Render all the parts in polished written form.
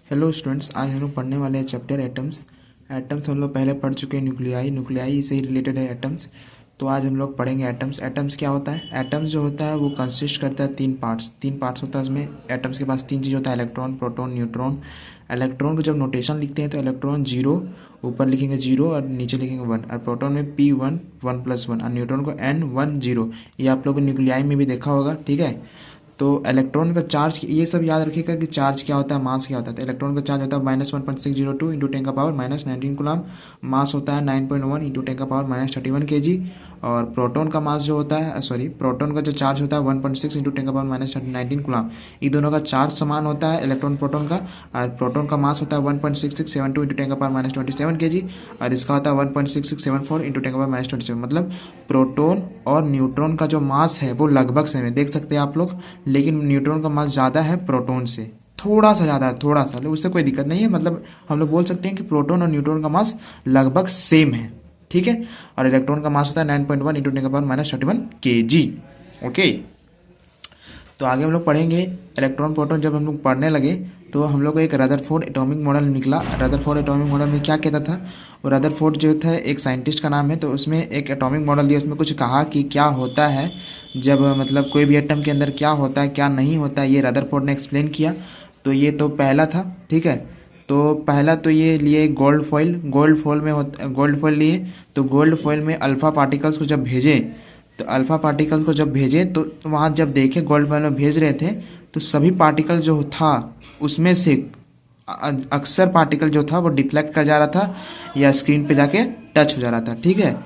Hello students, आज हम लोग पढ़ने वाले हैं चैप्टर एटम्स। एटम्स हम लोग पहले पढ़ चुके हैं। न्यूक्लियाई न्यूक्लियाई से ही रिलेटेड है एटम्स। तो आज हम लोग पढ़ेंगे एटम्स। एटम्स क्या होता है? एटम्स जो होता है वो कंसिस्ट करता है तीन पार्ट्स होता है उसमें। एटम्स के पास तीन चीज़ होता है, इलेक्ट्रॉन, प्रोटॉन, न्यूट्रॉन। इलेक्ट्रॉन को जब नोटेशन लिखते हैं तो इलेक्ट्रॉन जीरो, ऊपर लिखेंगे जीरो और नीचे लिखेंगे वन। और प्रोटॉन में P1 1+1 और न्यूट्रॉन को N1 0। ये आप लोगों को न्यूक्लियाई में भी देखा होगा, ठीक है। तो इलेक्ट्रॉन का चार्ज, ये सब याद रखिएगा कि चार्ज क्या होता है, मास क्या होता है। तो इलेक्ट्रॉन का चार्ज होता है -1.602 इंटू 10⁻⁻19 कूलम। मास होता है 9.1 इंटू 10⁻31 kg। और प्रोटॉन का मास जो होता है, प्रोटॉन का जो चार्ज होता है 1.6 इंटू 10⁻19 कूलम। ये दोनों का चार्ज समान होता है इलेक्ट्रॉन प्रोटॉन का। और प्रोटॉन का मास होता है 1.6672 इंटू 10⁻27 kg। और इसका होता है 1.6674 इंटू 10⁻27। मतलब प्रोटॉन और न्यूट्रॉन का जो मास है वो लगभग सेम है, देख सकते हैं आप लोग। लेकिन न्यूट्रॉन का मास ज़्यादा है प्रोटॉन से, थोड़ा सा ज़्यादा है, थोड़ा सा, लेकिन उससे कोई दिक्कत नहीं है। मतलब हम लोग बोल सकते हैं कि प्रोटॉन और न्यूट्रॉन का मास लगभग सेम है, ठीक है। और इलेक्ट्रॉन का मास होता है 9.1 इंटू 10⁻31 kg। ओके, तो आगे हम लोग पढ़ेंगे इलेक्ट्रॉन प्रोटॉन। जब हम लोग पढ़ने लगे तो हम लोग को एक रदरफोर्ड एटॉमिक मॉडल निकला। रदरफोर्ड एटॉमिक मॉडल में क्या कहता था? वो रदरफोर्ड जो था एक साइंटिस्ट का नाम है। तो उसमें एक एटॉमिक मॉडल दिया, उसमें कुछ कहा कि क्या होता है जब मतलब कोई भी एटम के अंदर क्या होता है क्या नहीं होता है, ये रदरफोर्ड ने एक्सप्लेन किया। तो ये तो पहला था, ठीक है। तो पहला तो ये लिए गोल्ड फॉइल, गोल्ड फॉइल लिए। तो गोल्ड फॉइल में अल्फ़ा पार्टिकल्स को जब भेजें, तो अल्फ़ा पार्टिकल्स को जब भेजे तो वहाँ जब देखे गोल्ड फॉइल में भेज रहे थे तो सभी पार्टिकल जो था उसमें से अक्सर पार्टिकल जो था वो डिफ्लेक्ट कर जा रहा था या स्क्रीन पे जाके टच हो जा रहा था, ठीक है।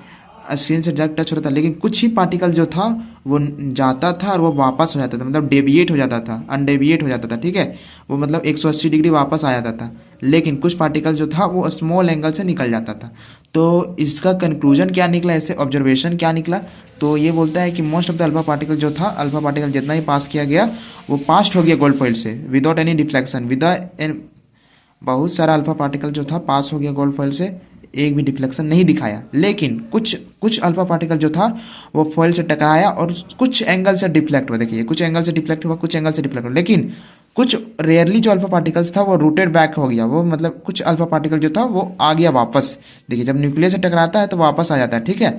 स्क्रीन से जाके टच हो रहा था, लेकिन कुछ ही पार्टिकल जो था वो जाता था और वो वापस हो जाता था, मतलब डेविएट हो जाता था, अनडेविएट हो जाता था, ठीक है। वो मतलब 180 डिग्री वापस आ जाता था। लेकिन कुछ पार्टिकल जो था वो स्मॉल एंगल से निकल जाता था। तो इसका कंक्लूजन क्या निकला, ऐसे ऑब्जर्वेशन क्या निकला? तो ये बोलता है कि most of the alpha particle जो था, अल्फा पार्टिकल जितना ही पास किया गया वो पास्ट हो गया गोल्ड फॉइल से विदाउट एनी डिफ्लेक्शन। बहुत सारा अल्फा पार्टिकल जो था पास हो गया गोल्ड फॉइल से, एक भी डिफ्लेक्शन नहीं दिखाया। लेकिन कुछ कुछ अल्फा पार्टिकल जो था वो फॉइल से टकराया और कुछ एंगल से डिफ्लेक्ट हुआ। देखिए, कुछ एंगल से डिफ्लेक्ट हुआ, कुछ एंगल से डिफ्लेक्ट हुआ। लेकिन कुछ रेयरली जो अल्फा पार्टिकल्स था वो रूटेड बैक हो गया। वो मतलब कुछ अल्फा पार्टिकल जो था वो आ गया वापस। देखिए, जब न्यूक्लियस से टकराता है तो वापस आ जाता है, ठीक है।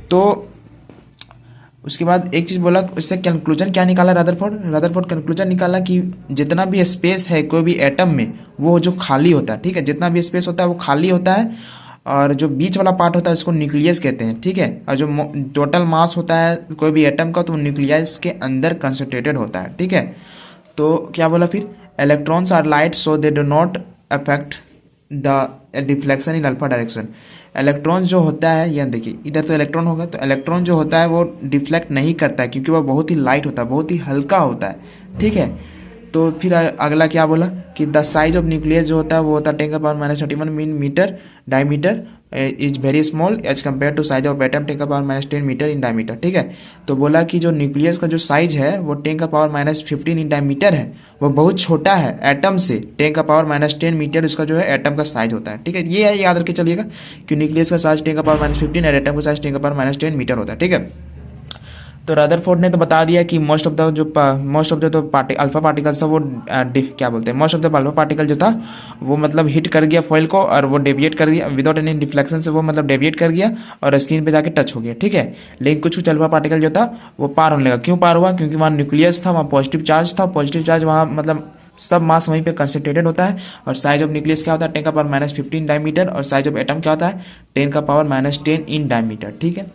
तो उसके बाद एक चीज़ बोला, उससे कंक्लूजन क्या निकाला रदरफोर्ड कंक्लूजन निकाला कि जितना भी स्पेस है कोई भी एटम में वो जो खाली होता है, ठीक है, जितना भी स्पेस होता है वो खाली होता है। और जो बीच वाला पार्ट होता है उसको न्यूक्लियस कहते हैं, ठीक है। और जो टोटल मास होता है कोई भी एटम का तो न्यूक्लियस के अंदर कंसंट्रेटेड होता है, ठीक है। तो क्या बोला फिर? Electrons are light so they do not affect the deflection in alpha direction. Electron जो होता है, यह देखिए इधर तो इलेक्ट्रॉन होगा, तो इलेक्ट्रॉन जो होता है वो डिफ्लेक्ट नहीं करता है क्योंकि वह बहुत ही लाइट होता है, बहुत ही हल्का होता है, ठीक है। तो फिर अगला क्या बोला कि द साइज ऑफ न्यूक्लियस जो होता है वो होता है 10⁻31 metre diameter is very small as compare to size of atom 10⁻10 metre in diameter, ठीक है। तो बोला कि जो न्यूक्लियस का जो साइज है वो 10⁻15 इन डायमीटर है, वो बहुत छोटा है एटम से। 10⁻10 मीटर उसका जो है एटम का साइज होता है, ठीक है। ये है, याद रख के चलिएगा कि न्यूक्लियस का साइज 10⁻15 और एटम का साइज 10⁻10 मीटर होता है, ठीक है। तो रदरफोर्ड ने तो बता दिया कि मोस्ट ऑफ द तो अल्फा पार्टिकल्स था वो क्या बोलते हैं, most of the alpha particle जो था वो मतलब हिट कर गया फॉइल को और वो डेविएट कर दिया विदाउट एनी डिफ्लेक्शन से, वो मतलब डेविएट कर गया और स्क्रीन पे जाके टच हो गया, ठीक है। लेकिन कुछ कुछ अल्फा पार्टिकल जो था वो पार होने लगा। क्यों पार हुआ? क्योंकि वहाँ न्यूक्लियस था, वहाँ पॉजिटिव चार्ज था। पॉजिटिव चार्ज वहाँ मतलब सब मास वहीं पे कंसंट्रेटेड होता है। और साइज ऑफ न्यूक्लियस क्या होता है? 10⁻15 डायमीटर। और साइज ऑफ एटम क्या होता है? 10⁻10 इन डायमीटर, ठीक है।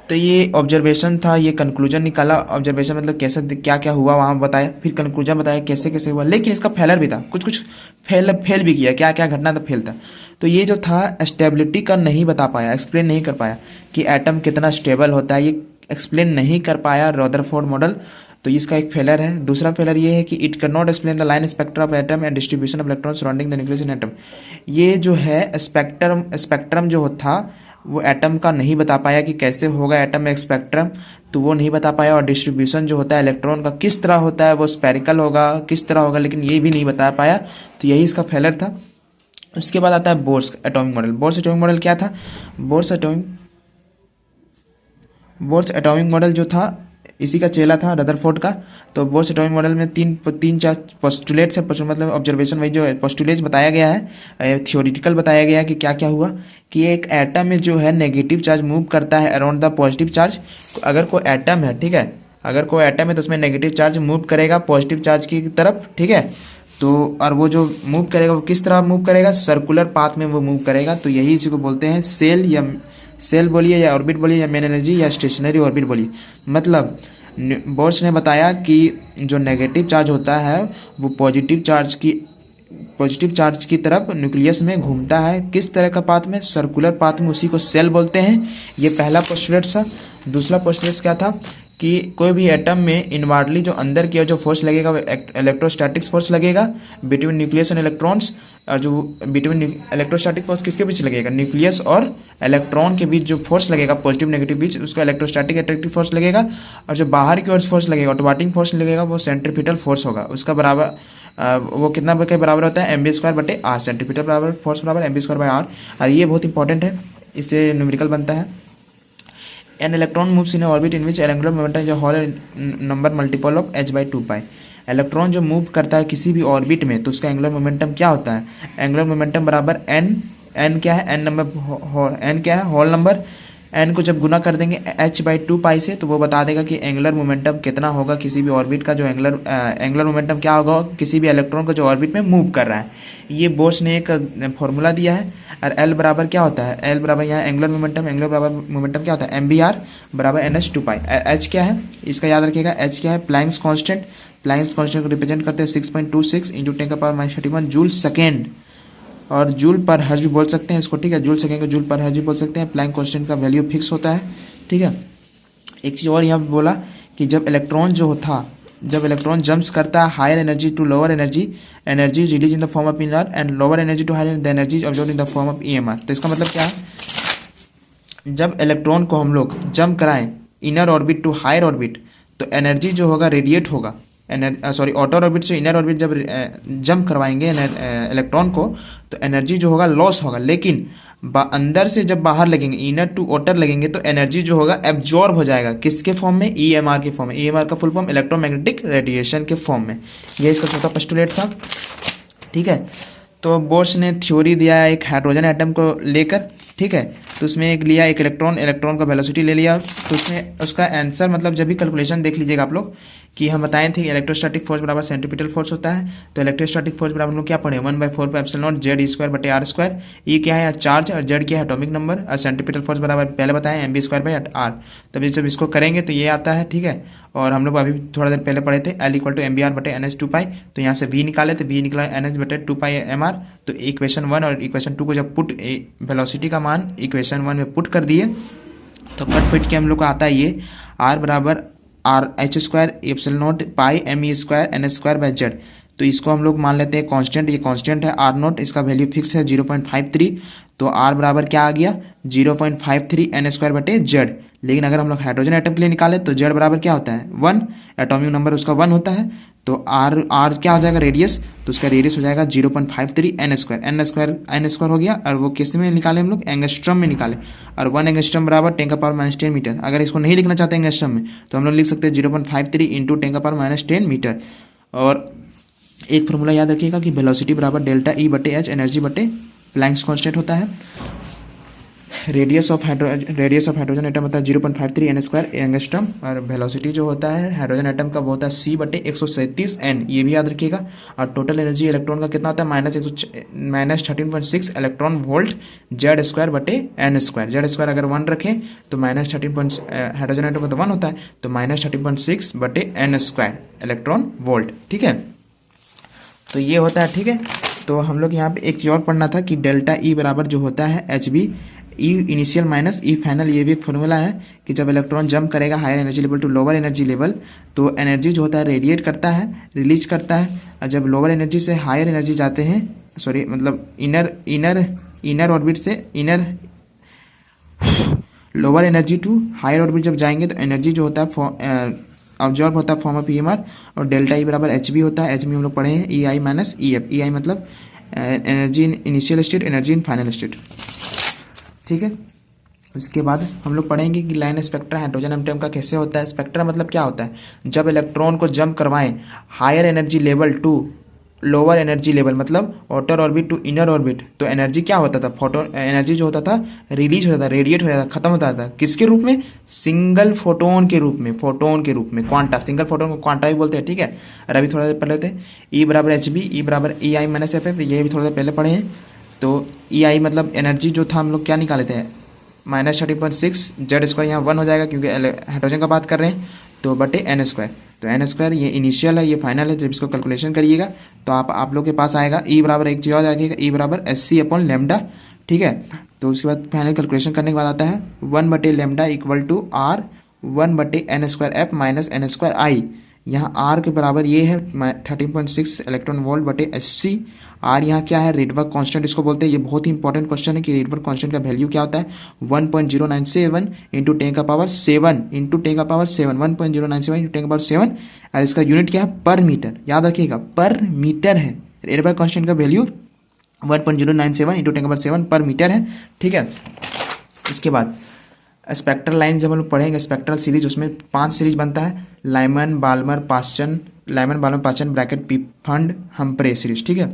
तो ये ऑब्जर्वेशन था, ये कंक्लूजन निकाला। ऑब्जर्वेशन मतलब कैसे क्या क्या हुआ वहाँ बताया, फिर कंक्लूजन बताया कैसे कैसे हुआ। लेकिन इसका फेलर भी था, कुछ कुछ फेल भी किया। क्या क्या घटना था, फेल था। तो ये जो था स्टेबिलिटी का नहीं बता पाया, एक्सप्लेन नहीं कर पाया कि एटम कितना स्टेबल होता है, ये एक्सप्लेन नहीं कर पाया रदरफोर्ड मॉडल। तो इसका एक फेलर है। दूसरा फेलर ये है कि it can not explain the line spectrum of atom and distribution of electron surrounding the nucleus in atom. ये जो है स्पेक्ट्रम जो था वो एटम का नहीं बता पाया कि कैसे होगा एटम में स्पेक्ट्रम, तो वो नहीं बता पाया। और डिस्ट्रीब्यूशन जो होता है इलेक्ट्रॉन का किस तरह होता है, वो स्पेरिकल होगा किस तरह होगा, लेकिन ये भी नहीं बता पाया। तो यही इसका फेलर था। उसके बाद आता है Bohr's atomic model. Bohr's atomic model क्या था? बोर्स एटॉमिक मॉडल जो था इसी का चेला था रदरफोर्ड का। तो बोर्स एटॉमिक मॉडल में तीन चार पोस्टुलेट्स है, मतलब ऑब्जर्वेशन वाइज जो पोस्टुलेट्स बताया गया है, थियोरिटिकल बताया गया है कि क्या क्या हुआ कि एक एटम में जो है नेगेटिव चार्ज मूव करता है अराउंड द पॉजिटिव चार्ज। अगर कोई एटम है, ठीक है, अगर कोई एटम है तो उसमें नेगेटिव चार्ज मूव करेगा पॉजिटिव चार्ज की तरफ, ठीक है। तो और वो जो मूव करेगा वो किस तरह मूव करेगा, सर्कुलर पाथ में वो मूव करेगा। तो यही इसी को बोलते हैं सेल बोलिए या ऑर्बिट बोलिए या मेन एनर्जी या स्टेशनरी ऑर्बिट बोलिए। मतलब बोर्स ने बताया कि जो नेगेटिव चार्ज होता है वो पॉजिटिव चार्ज की तरफ न्यूक्लियस में घूमता है। किस तरह का पाथ में, सर्कुलर पाथ में, उसी को सेल बोलते हैं। ये पहला पोस्टुलेट था। दूसरा पोस्टुलेट क्या था कि कोई भी एटम में इनवार्डली जो अंदर की जो फोर्स लगेगा वो इलेक्ट्रोस्टैटिक फोर्स लगेगा बिटवीन न्यूक्लियस एंड इलेक्ट्रॉन्स। और जो बिटवीन इलेक्ट्रोस्टैटिक फोर्स किसके बीच लगेगा, न्यूक्लियस और इलेक्ट्रॉन के बीच जो फोर्स लगेगा पॉजिटिव नेगेटिव बीच, उसका इलेक्ट्रोस्टैटिक अट्रैक्टिव फोर्स लगेगा। और जो बाहर की ओर फोर्स लगेगा, ऑटोमेटिक फोर्स लगेगा, वो सेंट्रीपिटल फोर्स होगा। उसका बराबर वो कितना के बराबर होता है, mv²/r। सेंट्रीपिटल बराबर फोर्स बराबर mv²/r। और ये बहुत इंपॉर्टेंट है, इससे न्यूमेरिकल बनता है। An electron moves in orbit in which angular momentum जो whole number multiple of h/2π। Electron जो मूव करता है किसी भी ऑर्बिट में तो उसका एंगुलर मोमेंटम क्या होता है, एंगुलर मोमेंटम बराबर n क्या है, n क्या है, होल नंबर। n को जब गुना कर देंगे h/2π से तो वो बता देगा कि एंगुलर मोमेंटम कितना होगा किसी भी ऑर्बिट का, जो एंगुलर मोमेंटम क्या होगा किसी भी इलेक्ट्रॉन को जो ऑर्बिट में मूव कर रहा है। ये बोर्स ने एक फॉर्मूला दिया है। और L बराबर क्या होता है, L बराबर यहाँ एंगुलर मोमेंटम क्या होता है, mvr बराबर ns/2π। h क्या है इसका याद रखिएगा, h क्या है, प्लैंक्स कांस्टेंट। प्लैंक्स कांस्टेंट को रिप्रेजेंट करते हैं 6.26 × 10⁻31 जूल सेकेंड। और जूल पर हर्ज भी बोल सकते हैं इसको, ठीक है, जूल सेकेंड को जूल पर हर्ज भी बोल सकते हैं। प्लैंक कांस्टेंट का वैल्यू फिक्स होता है, ठीक है। एक चीज़ और यहाँ पे बोला कि जब इलेक्ट्रॉन जंप्स करता है higher energy to lower energy release in the form of inner and lower energy to higher the energy observed in the form of EMR। तो इसका मतलब क्या है, जब इलेक्ट्रॉन को हम लोग जंप कराएं inner orbit to higher orbit तो एनर्जी जो होगा रेडिएट होगा, आउटर ऑर्बिट से इनर ऑर्बिट जब जंप करवाएंगे इलेक्ट्रॉन को तो एनर्जी जो होगा लॉस होगा। लेकिन अंदर से जब बाहर लगेंगे इनर टू आउटर लगेंगे तो एनर्जी जो होगा एब्जॉर्ब हो जाएगा, किसके फॉर्म में, EMR के फॉर्म में। EMR का फुल फॉर्म इलेक्ट्रोमैग्नेटिक रेडिएशन के फॉर्म में। ये इसका चौथा पोस्टुलेट था, ठीक है। तो बोर्स ने थ्योरी दिया है एक हाइड्रोजन एटम को लेकर, ठीक है। तो उसमें एक लिया एक इलेक्ट्रॉन का वेलोसिटी ले लिया। तो उसमें उसका आंसर मतलब जब भी कैलकुलेशन देख लीजिएगा आप लोग कि हम बताए थे इलेक्ट्रोस्टैटिक फोर्स बराबर सेंट्रीपिटल फोर्स होता है। तो इलेक्ट्रोस्टैटिक फोर्स बराबर हम लोग क्या पढ़े, 1/4πε0 z² ई क्या है चार्ज और जेड क्या है एटॉमिक नंबर और सेंट्रीपिटल फोर्स बराबर पहले बताया mv²/r। तभी जब इसको करेंगे तो ये आता है, ठीक है। और हम लोग अभी थोड़ा देर पहले पढ़े थे L = mvr/ns/2π। तो यहाँ से v निकाले तो v निकला ns/2πmr। तो इक्वेशन 1 और इक्वेशन 2 को जब पुट वेलोसिटी का मान इक्वेशन 1 में पुट कर दिए तो कट फिट के हम लोग को आता है ये r बराबर r(h²ε0πme²ns²/z। तो इसको हम लोग मान लेते हैं कांस्टेंट, ये कांस्टेंट है r0, इसका वैल्यू फिक्स है 0.53। तो r बराबर क्या आ गया 0.53 n²/z। लेकिन अगर हम लोग हाइड्रोजन एटम के लिए निकाले तो z बराबर क्या होता है 1, एटॉमिक नंबर उसका 1 होता है। तो r क्या हो जाएगा रेडियस, तो उसका रेडियस हो जाएगा 0.53 n² हो गया। और वो किस में निकाले हम लोग, एंगस्ट्रम में निकाले। और 1 एंगस्ट्रम बराबर 10⁻10 मीटर। अगर इसको नहीं लिखना चाहते एंगस्ट्रम में तो हम लोग लिख सकते हैं 0.53 × 10⁻10 मीटर। और एक फॉर्मूला याद रखिएगा कि वेलोसिटी बराबर ΔE/h एनर्जी बटे प्लैंक्स कांस्टेंट होता है। रेडियस ऑफ हाइड्रोजन एटम होता है 0.53 n² एंगस्ट्रम। और वेलोसिटी जो होता है हाइड्रोजन एटम का वो होता है c/137 n, ये भी याद रखिएगा। और टोटल एनर्जी इलेक्ट्रॉन का कितना होता है -13.6 इलेक्ट्रॉन वोल्ट z²/n²। z² अगर 1 रखें तो -13. हाइड्रोजन एटम का तो 1 होता है तो -13.6/n² इलेक्ट्रॉन वोल्ट, ठीक है। तो ये होता है, ठीक है। तो हम लोग यहाँ पे एक चीज़ और पढ़ना था कि ΔE बराबर जो होता है HB E initial minus E final. ये भी एक फॉर्मूला है कि जब इलेक्ट्रॉन जंप करेगा higher energy level to lower energy level तो एनर्जी जो होता है रेडिएट करता है, रिलीज करता है। और जब लोअर एनर्जी से हायर एनर्जी जाते हैं, मतलब इनर ऑर्बिट से lower energy to higher orbit जब जाएंगे तो एनर्जी जो होता है ऑब्जॉर्ब होता है फॉर्म ऑफ EMR। और ΔE बराबर HB होता है, HB हम लोग पढ़े हैं EI - EF। EI मतलब energy in initial state, energy in final state, ठीक है। उसके बाद हम लोग पढ़ेंगे कि लाइन स्पेक्ट्रा हाइड्रोजन एटम का कैसे होता है। स्पेक्ट्रा मतलब क्या होता है, जब इलेक्ट्रॉन को जंप करवाएं higher energy level to lower energy level, मतलब outer orbit to inner orbit, तो एनर्जी क्या होता था, फोटोन एनर्जी जो होता था रिलीज होता था, रेडिएट हो जाता था, खत्म होता था, किसके रूप में, सिंगल फोटोन के रूप में, फोटोन के रूप में, क्वांटा, सिंगल फोटोन को क्वांटा भी बोलते हैं, ठीक है। और अभी थोड़ा देर पढ़ लेते हैं, ई बराबर एच बी, ई बराबर ई आई माइनस एफ एफ, ये भी थोड़ा देर पहले पढ़े हैं। तो ई आई मतलब एनर्जी जो था हम लोग क्या निकाले थे, -30.6, जेड स्क्वायर यहाँ 1 हो जाएगा क्योंकि हाइड्रोजन का बात कर रहे हैं, तो बटे एन स्क्वायर, तो एन स्क्वायर ये इनिशियल है, ये फाइनल है, जब इसको कैलकुलेशन करिएगा तो आप लोग के पास आएगा ई बराबर एक चीज़ और आएगा, ई बराबर एस सी अपॉन लेमडा, ठीक है। तो उसके बाद फाइनल कैलकुलेशन करने के बाद आता है 1/लेमडा equal to R 1/n² f minus n square i, यहाँ आर के बराबर ये है 13.6 इलेक्ट्रॉन वोल्ट बटे एस सी। आर यहाँ क्या है, रेडवर्क कांस्टेंट इसको बोलते हैं। ये बहुत ही इंपॉर्टेंट क्वेश्चन है कि रेडवर्क कांस्टेंट का वैल्यू क्या होता है, 1.097 इंटू 10⁻7 इंटू 10⁻7, 1.097 इंटू 10⁻7, और इसका यूनिट क्या है, पर मीटर, याद रखिएगा पर मीटर है। रेडवर्क कांस्टेंट का वैल्यू 1.097 इंटू 10⁻7 पर मीटर है, ठीक है। इसके बाद स्पेक्ट्रल लाइन जब हम लोग पढ़ेंगे, स्पेक्ट्रल सीरीज, उसमें 5 सीरीज बनता है, Lyman Balmer Paschen Brackett Pfund Humphreys series, ठीक है।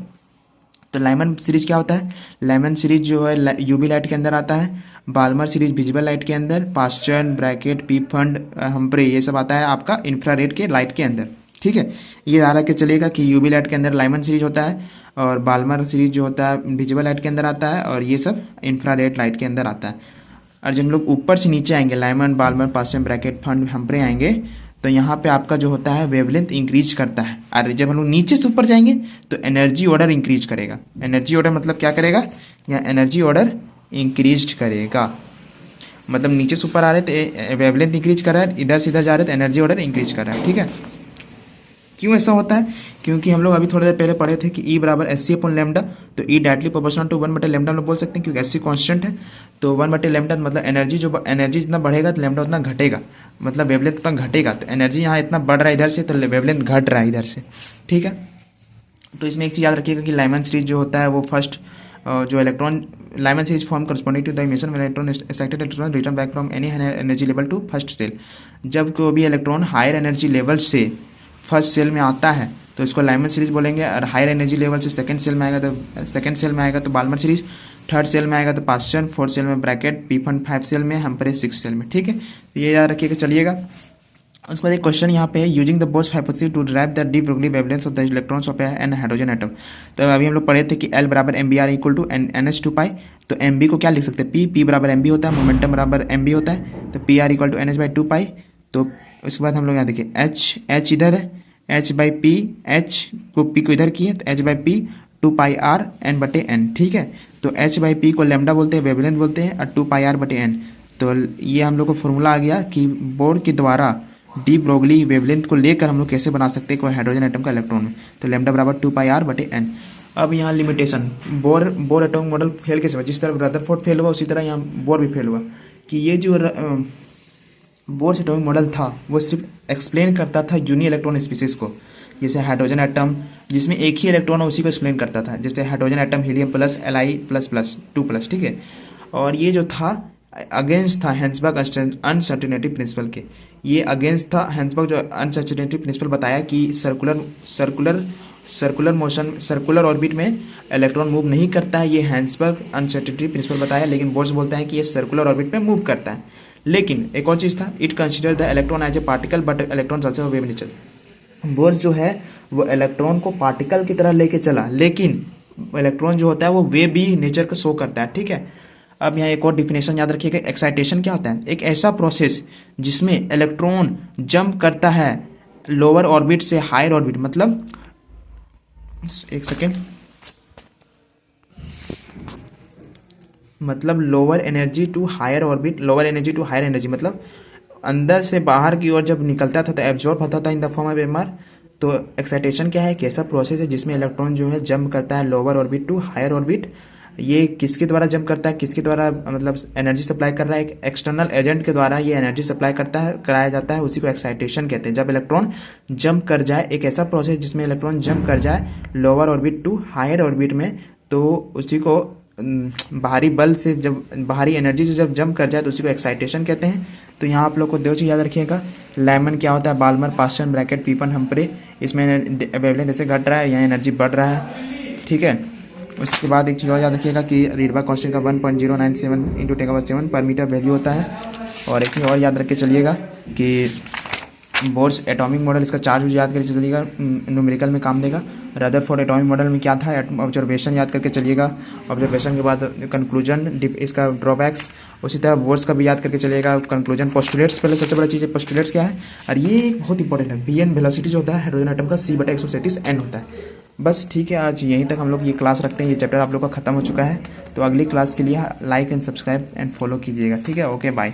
तो लाइमन सीरीज क्या होता है, लाइमन सीरीज जो है यूवी लाइट के अंदर आता है, बाल्मर सीरीज विजिबल लाइट के अंदर, पास्चन ब्रैकेट पीफंड हम्प्रे ये सब आता है आपका इंफ्रारेड के लाइट के अंदर, ठीक है। ये याद रख के चलिएगा कि यूवी लाइट के अंदर लाइमन सीरीज होता है, और बाल्मर सीरीज जो होता है विजिबल लाइट के अंदर आता है, और ये सब इंफ्रारेड लाइट के अंदर आता है। और जब हम लोग ऊपर से नीचे आएंगे, Lyman Balmer Paschen Brackett Pfund Humphreys आएंगे, तो यहाँ पे आपका जो होता है वेवलेंथ इंक्रीज करता है, और जब हम लोग नीचे से ऊपर जाएंगे तो एनर्जी ऑर्डर इंक्रीज करेगा। एनर्जी ऑर्डर मतलब क्या करेगा, यहाँ एनर्जी ऑर्डर इंक्रीज करेगा, मतलब नीचे से ऊपर आ रहे तो वेवलेंथ इंक्रीज कर रहा है, इधर से इधर जा रहे तो एनर्जी ऑर्डर इंक्रीज कर रहा है, ठीक है। क्यों ऐसा होता है, क्योंकि हम लोग अभी थोड़ी देर पहले पढ़े थे कि ई बराबर एस सी अपॉन लेमडा, तो ई डायरेक्टली प्रोपोर्शनल टू 1/लेमडा हम लोग बोल सकते हैं, क्योंकि एस सी कॉन्स्टेंट है, तो 1/लेमडा मतलब एनर्जी जितना बढ़ेगा तो लेमडा उतना घटेगा, मतलब वेवलेंथ उतना घटेगा, तो एनर्जी यहाँ इतना बढ़ रहा है इधर से, तो वेवलेंथ घट रहा है इधर से, ठीक है। तो इसमें एक चीज़ याद रखिएगा कि लाइमन सीरीज जो होता है वो फर्स्ट जो electron Lyman series form corresponding to the emission electron excited electron return back from any energy level to first shell, जब कोई भी इलेक्ट्रॉन हायर एनर्जी लेवल से फर्स्ट सेल में आता है तो इसको लाइमन सीरीज बोलेंगे, और हायर एनर्जी लेवल से सेकंड सेल में आएगा तो बाल्मर सीरीज, थर्ड सेल में आएगा तो पास्चन, फोर्थ सेल में ब्रैकेट पीफंड, 5 सेल में हम्प्रे, 6 सेल में, ठीक है। तो ये याद रखिएगा चलिएगा। उसके बाद एक क्वेश्चन यहाँ पे है, using the Bohr's hypothesis to derive the de Broglie wavelength of the electrons of an hydrogen atom. तो अभी हम लोग पढ़े थे कि L बराबर MBR इक्वल टू NH2 तो MB को क्या लिख सकते हैं, P बराबर MB होता है, मोमेंटम बराबर MB होता है, तो PR इक्वल टू NH/2 तो उसके बाद हम लोग यहाँ देखिए H इधर है, H/P, H को P को इधर किए तो H/P 2πr N/N, ठीक है। तो H/P को लेमडा बोलते हैं, वेवलेंथ बोलते हैं, और 2πr/N, तो ये हम लोग को फॉर्मूला आ गया कि बोर के द्वारा डी ब्रोगली वेवलेंथ को लेकर हम लोग कैसे बना सकते हैं कोई हाइड्रोजन एटम का इलेक्ट्रॉन में, तो लेमडा बराबर 2πr/N। अब यहाँ limitation, bore atomic model fail कैसे हुआ, जिस तरह रदरफोर्ड फेल हुआ उसी तरह यहाँ बोर भी फेल हुआ, कि ये जो बोर एटॉमिक मॉडल था वो सिर्फ एक्सप्लेन करता था यूनी इलेक्ट्रॉन स्पीसीज को, जैसे हाइड्रोजन एटम जिसमें एक ही इलेक्ट्रॉन है उसी को एक्सप्लेन करता था, जैसे hydrogen atom helium plus Li++ 2+, ठीक है। और ये जो था अगेंस्ट था हेंसबर्ग अनसर्टेनिटी प्रिंसिपल के, ये अगेंस्ट था हेंसबर्ग जो अनसर्टेनिटी प्रिंसिपल बताया कि सर्कुलर ऑर्बिट में इलेक्ट्रॉन मूव नहीं करता है, ये हेंसबर्ग अनसर्टेनिटी प्रिंसिपल बताया, लेकिन बोर्स बोलता है कि ये सर्कुलर ऑर्बिट में मूव करता है। लेकिन एक और चीज़ था, it consider the electron as a particle but electron also wave nature, Bohr's जो है वो इलेक्ट्रॉन को पार्टिकल की तरह लेके चला, लेकिन इलेक्ट्रॉन जो होता है वो वेव भी नेचर का शो करता है, ठीक है। अब यहाँ एक और डिफिनेशन याद रखिएगा, एक्साइटेशन क्या होता है, एक ऐसा प्रोसेस जिसमें इलेक्ट्रॉन जंप करता है लोअर ऑर्बिट से हायर ऑर्बिट, मतलब एक सेकेंड, मतलब lower energy to higher orbit, lower energy to higher energy मतलब अंदर से बाहर की ओर जब निकलता था तो एब्जॉर्ब होता था इन द फॉर्म ऑफ एमआर। तो एक्साइटेशन क्या है, एक ऐसा प्रोसेस है जिसमें इलेक्ट्रॉन जो है जंप करता है lower orbit to higher orbit. ये किसके द्वारा जंप करता है, किसके द्वारा मतलब एनर्जी सप्लाई कर रहा है, एक एक्सटर्नल एजेंट के द्वारा ये एनर्जी सप्लाई कराया जाता है, उसी को एक्साइटेशन कहते हैं। जब इलेक्ट्रॉन जंप कर जाए, एक ऐसा प्रोसेस जिसमें इलेक्ट्रॉन जंप कर जाए lower orbit to higher orbit में, तो उसी को बाहरी बल से जब बाहरी एनर्जी से जब जंप कर जाए तो उसी को एक्साइटेशन कहते हैं। तो यहाँ आप लोग को दो चीज़ याद रखिएगा, लेमन क्या होता है, बाल्मर, पास्चन, ब्रैकेट, पीपन, हम्प्रे, इसमें वेवलेंथ ऐसे घट रहा है, यहाँ एनर्जी बढ़ रहा है, ठीक है। उसके बाद एक चीज़ और याद रखिएगा कि रीडबर्ग कांस्टेंट का 1097 इंटू 10⁻7 पर मीटर वैल्यू होता है। और एक चीज़ और याद रख के चलिएगा कि बोर्स एटॉमिक मॉडल, इसका चार्ज भी याद करके चलिएगा, न्यूमेरिकल में काम देगा। रदरफोर्ड एटॉमिक मॉडल में क्या था, ऑब्जर्वेशन याद करके चलिएगा, ऑब्जर्वेशन के बाद कंक्लूजन, इसका ड्रॉबैक्स, उसी तरह बोर्स का भी याद करके चलिएगा, कंक्लूजन, पोस्टुलेट्स, पहले सबसे बड़ा चीज़ है पोस्टुलेट्स क्या है, और ये एक बहुत इंपॉर्टेंट है, bn वेलोसिटी जो होता है हाइड्रोजन एटम का c/137 n होता है। बस ठीक है, आज यहीं तक हम लोग ये क्लास रखते हैं, ये चैप्टर आप लोग का खत्म हो चुका है। तो अगली क्लास के लिए like and subscribe and follow कीजिएगा, ठीक है। Okay bye.